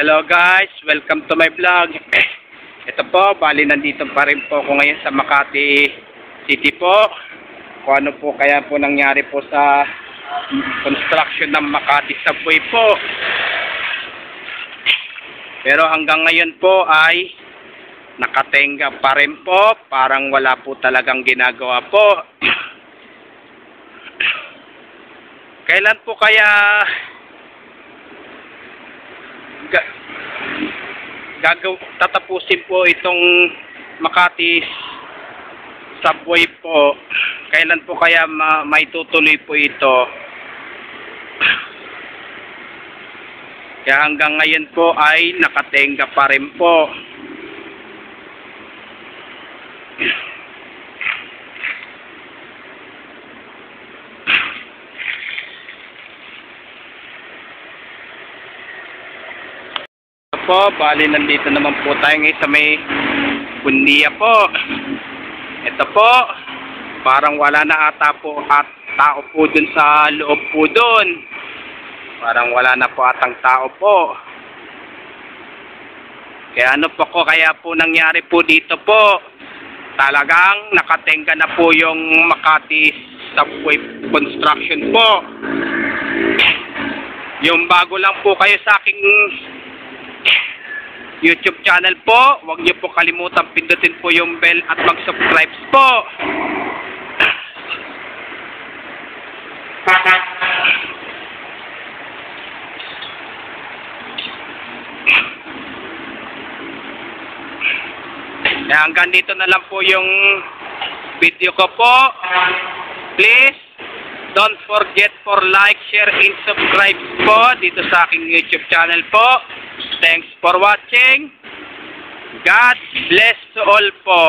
Hello guys, welcome to my vlog. Ito po, bali nandito pa rin po ako ngayon sa Makati City po. Kung ano po kaya po nangyari po sa construction ng Makati Subway po. Pero hanggang ngayon po ay nakatenga pa rin po. Parang wala po talagang ginagawa po. Kailan po kaya tatapusin po itong Makati Subway po? Kailan po kaya maitutuloy po ito? Kaya hanggang ngayon po ay nakatenga pa rin po. Bali nandito naman po tayo ngayon sa may Bundia po. Ito po, parang wala na ata po at tao po dun sa loob po dun. Parang wala na po atang tao po. Kaya ano po kaya po nangyari po dito po? Talagang nakatenga na po yung Makati Subway construction po. Yung bago lang po kayo sa aking YouTube channel po, huwag niyo po kalimutan pindutin po yung bell at mag-subscribe po. Hanggang dito na lang po yung video ko po. Please don't forget for like, share, and subscribe po dito sa aking YouTube channel po. Thanks for watching. God bless to all po.